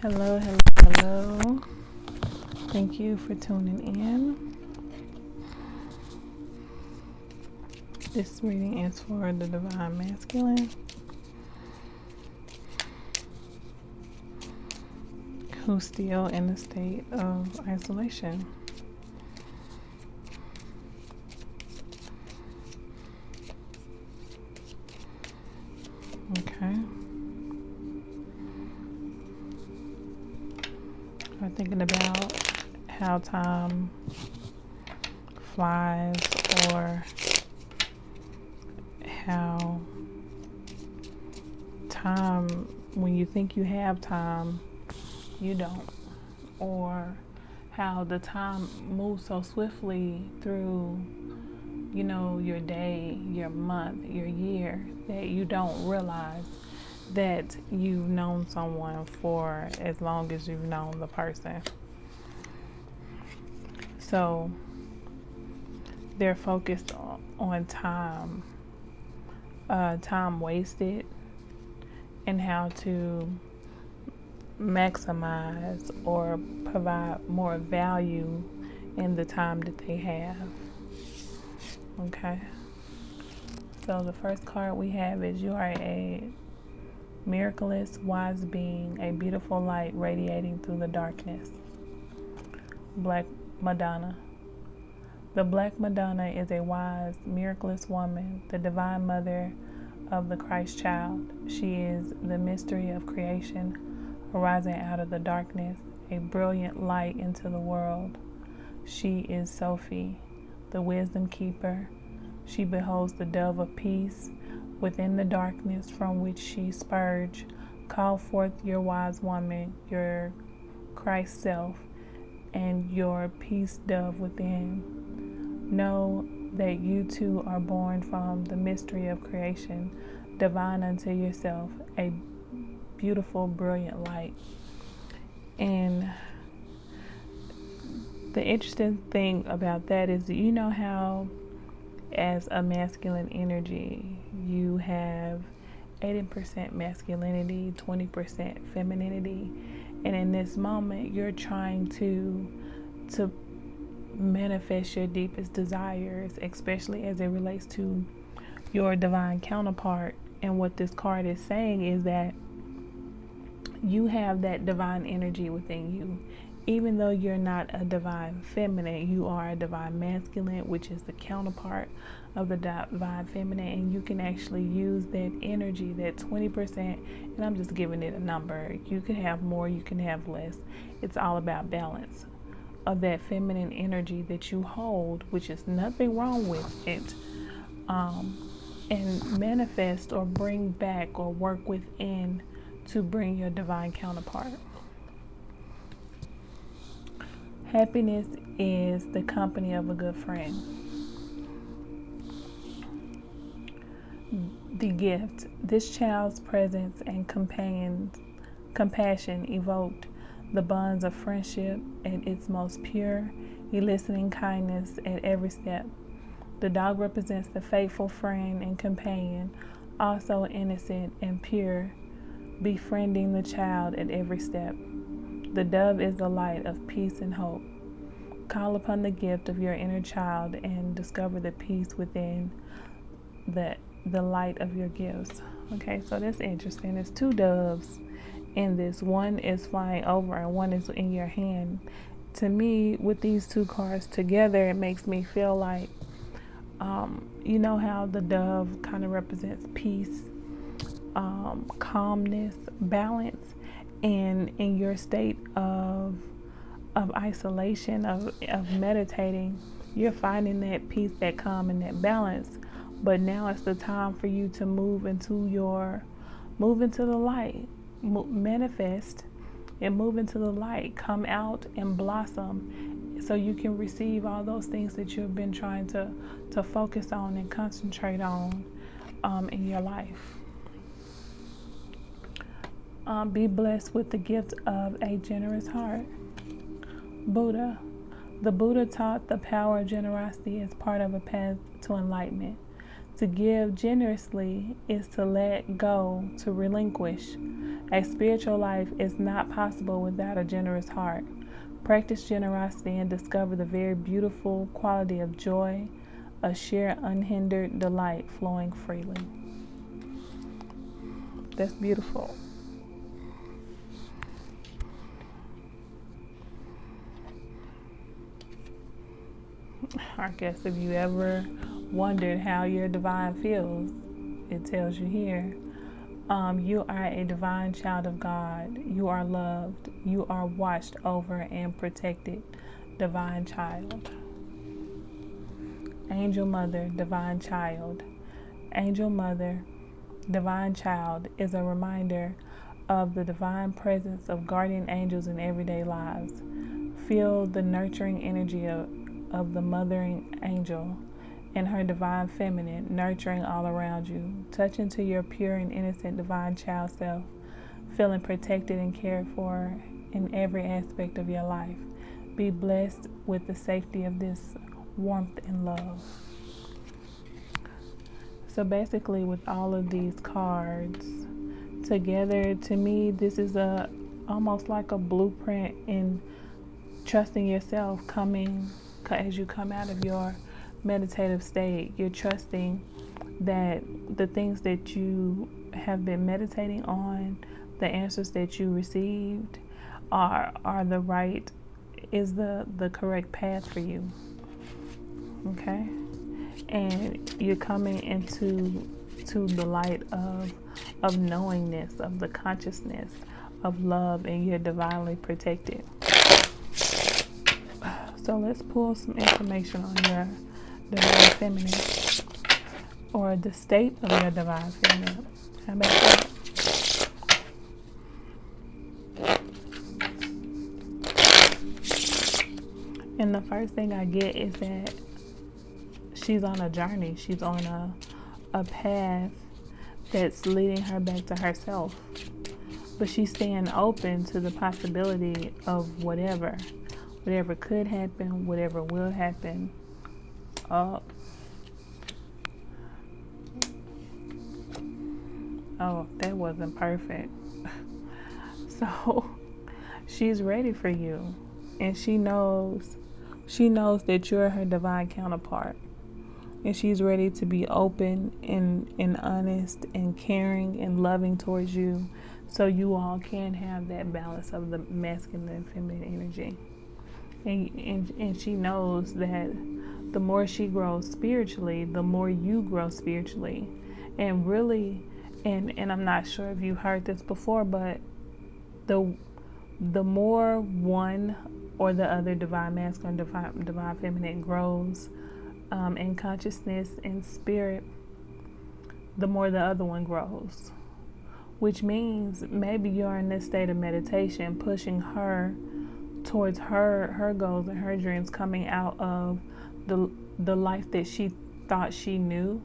Hello, hello, hello. Thank you for tuning in. This reading is for the Divine Masculine who's still in a state of isolation. Okay. I'm thinking about how time flies, or how time, when you think you have time, you don't, or how the time moves so swiftly through, your day, your month, your year, that you don't realize that you've known someone for as long as you've known the person. So they're focused on time, time wasted, and how to maximize or provide more value in the time that they have. Okay. So the first card we have is you are a miraculous, wise being, a beautiful light radiating through the darkness. Black Madonna. The Black Madonna is a wise, miraculous woman, the divine mother of the Christ child. She is the mystery of creation, arising out of the darkness, a brilliant light into the world. She is Sophie, the wisdom keeper. She beholds the dove of peace within the darkness from which she spurge. Call forth your wise woman, your Christ self, and your peace dove within. Know that you too are born from the mystery of creation, divine unto yourself, a beautiful, brilliant light. And the interesting thing about that is that you know how as a masculine energy you have 80% masculinity, 20% femininity, and in this moment you're trying to manifest your deepest desires, especially as it relates to your divine counterpart. And what this card is saying is that you have that divine energy within you. Even though you're not a divine feminine, you are a divine masculine, which is the counterpart of the divine feminine, and you can actually use that energy, that 20%, and I'm just giving it a number. You can have more, you can have less. It's all about balance of that feminine energy that you hold, which is nothing wrong with it, and manifest or bring back or work within to bring your divine counterpart. Happiness is the company of a good friend. The gift. This child's presence and compassion evoked the bonds of friendship at its most pure, eliciting kindness at every step. The dog represents the faithful friend and companion, also innocent and pure, befriending the child at every step. The dove is the light of peace and hope. Call upon the gift of your inner child and discover the peace within the light of your gifts. Okay, so that's interesting. There's two doves in this. One is flying over and one is in your hand. To me, with these two cards together, it makes me feel like, you know how the dove kind of represents peace, calmness, balance. And in your state of isolation, of meditating, you're finding that peace, that calm, and that balance. But now it's the time for you to move into the light, manifest and move into the light, come out and blossom, so you can receive all those things that you've been trying to focus on and concentrate on in your life. Be blessed with the gift of a generous heart. Buddha. The Buddha taught the power of generosity as part of a path to enlightenment. To give generously is to let go, to relinquish. A spiritual life is not possible without a generous heart. Practice generosity and discover the very beautiful quality of joy, a sheer unhindered delight flowing freely. That's beautiful. I guess if you ever wondered how your divine feels, it tells you here. You are a divine child of God. You are loved. You are watched over and protected. Divine child. Angel Mother, divine child. Angel Mother, divine child is a reminder of the divine presence of guardian angels in everyday lives. Feel the nurturing energy of the mothering angel and her divine feminine nurturing all around you. Touch into your pure and innocent divine child self, feeling protected and cared for in every aspect of your life. Be blessed with the safety of this warmth and love. So basically, with all of these cards together, to me, this is almost like a blueprint in trusting yourself as you come out of your meditative state. You're trusting that the things that you have been meditating on, the answers that you received are the right, is the correct path for you. Okay? And you're coming into the light of knowingness, of the consciousness of love, and you're divinely protected. So let's pull some information on your divine feminine, or the state of your divine feminine. How about that? And the first thing I get is that she's on a journey. She's on a path that's leading her back to herself. But she's staying open to the possibility of whatever could happen, whatever will happen. Oh, that wasn't perfect. So she's ready for you, and she knows that you're her divine counterpart, and she's ready to be open and honest and caring and loving towards you, so you all can have that balance of the masculine and feminine energy. And she knows that the more she grows spiritually, the more you grow spiritually. And really, and I'm not sure if you've heard this before, but the more one or the other, divine masculine, divine feminine, grows in consciousness and spirit, the more the other one grows. Which means maybe you're in this state of meditation, pushing her towards her goals and her dreams, coming out of the life that she thought she knew,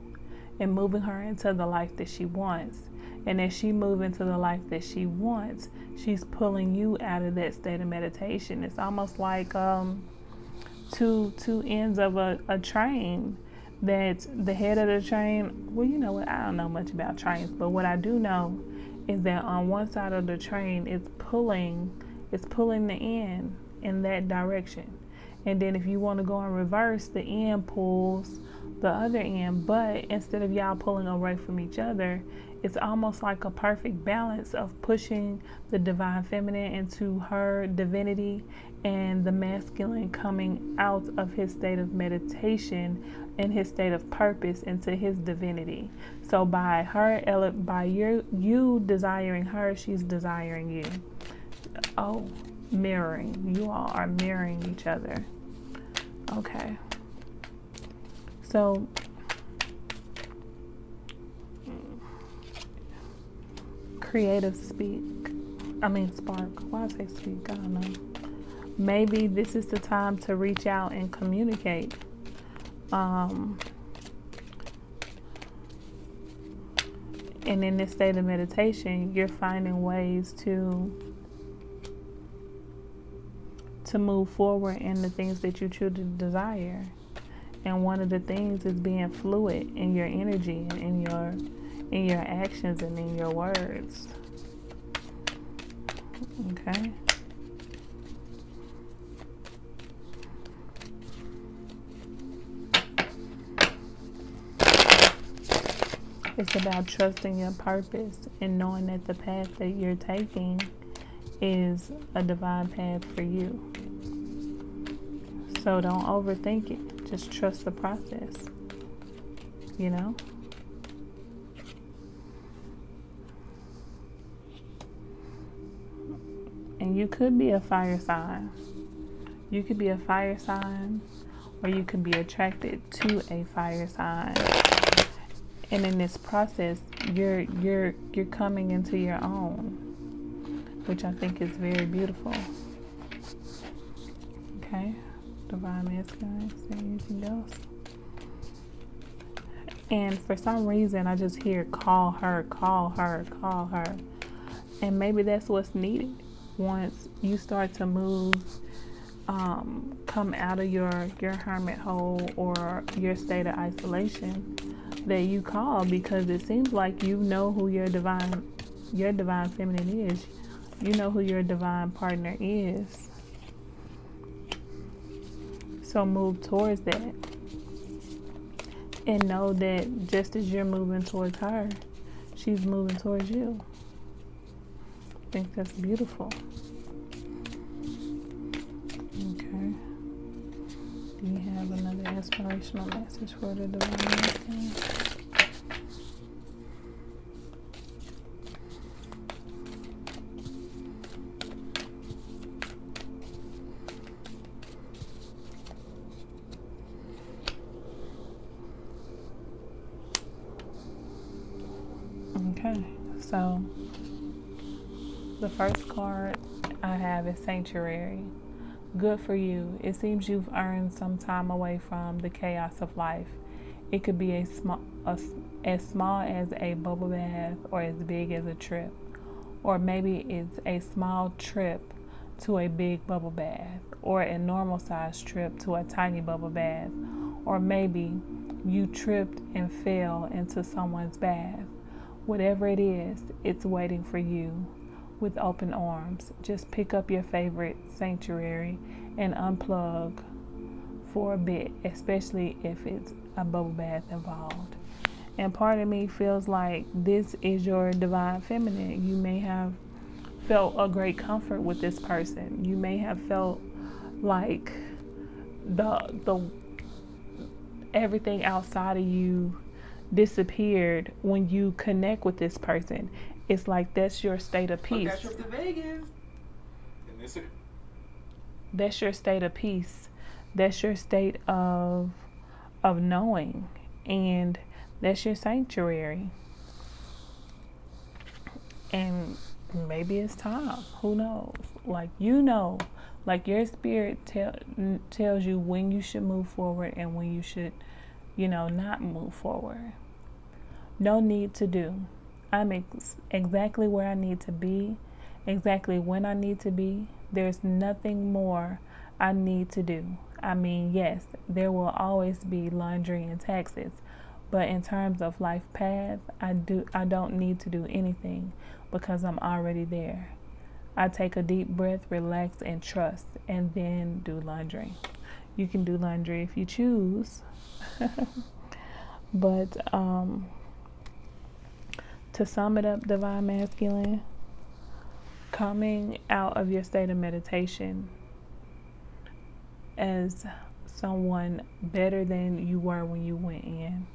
and moving her into the life that she wants. And as she moves into the life that she wants, she's pulling you out of that state of meditation. It's almost like two ends of a train. That the head of the train, well, you know what, I don't know much about trains, but what I do know is that on one side of the train, it's pulling the end in that direction. And then if you want to go in reverse, the end pulls the other end. But instead of y'all pulling away from each other, it's almost like a perfect balance of pushing the divine feminine into her divinity, and the masculine coming out of his state of meditation and his state of purpose into his divinity. So by you desiring her, she's desiring you. Oh, mirroring. You all are mirroring each other. Okay. So creative spark. Why I say speak? I don't know. Maybe this is the time to reach out and communicate. And in this state of meditation, you're finding ways to move forward in the things that you truly desire. And one of the things is being fluid in your energy and in your actions and in your words. Okay. It's about trusting your purpose and knowing that the path that you're taking is a divine path for you. So don't overthink it. Just trust the process. You know? And you could be a fire sign. You could be a fire sign, or you could be attracted to a fire sign. And in this process, you're coming into your own, which I think is very beautiful. Okay, divine masculine. Is there anything else? And for some reason, I just hear call her, call her, call her. And maybe that's what's needed once you start to move, come out of your hermit hole or your state of isolation, that you call, because it seems like you know who your divine feminine is. You know who your divine partner is. So move towards that. And know that just as you're moving towards her, she's moving towards you. I think that's beautiful. Okay. Do you have another inspirational message for the divine masculine? Okay, so the first card I have is Sanctuary. Good for you. It seems you've earned some time away from the chaos of life. It could be as small as a bubble bath or as big as a trip. Or maybe it's a small trip to a big bubble bath, or a normal sized trip to a tiny bubble bath. Or maybe you tripped and fell into someone's bath. Whatever it is, it's waiting for you with open arms. Just pick up your favorite sanctuary and unplug for a bit, especially if it's a bubble bath involved. And part of me feels like this is your divine feminine. You may have felt a great comfort with this person. You may have felt like the everything outside of you disappeared when you connect with this person. It's like that's your state of peace. That's your Vegas. That's your state of peace. That's your state of knowing, and that's your sanctuary. And maybe it's time. Who knows? Like, you know, like your spirit tells you when you should move forward and when you should, not move forward. No need to do. I'm exactly where I need to be, exactly when I need to be. There's nothing more I need to do. I mean, yes, there will always be laundry and taxes, but in terms of life path, I don't need to do anything because I'm already there. I take a deep breath, relax, and trust, and then do laundry. You can do laundry if you choose. But to sum it up, divine masculine, coming out of your state of meditation as someone better than you were when you went in.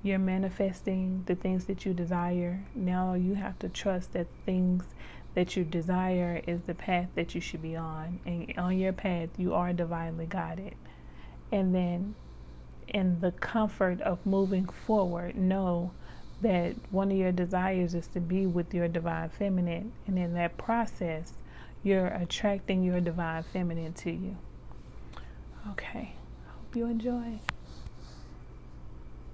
You're manifesting the things that you desire. Now you have to trust that things that you desire is the path that you should be on. And on your path, you are divinely guided. And then in the comfort of moving forward, know that one of your desires is to be with your divine feminine. And in that process, you're attracting your divine feminine to you. Okay. Hope you enjoy.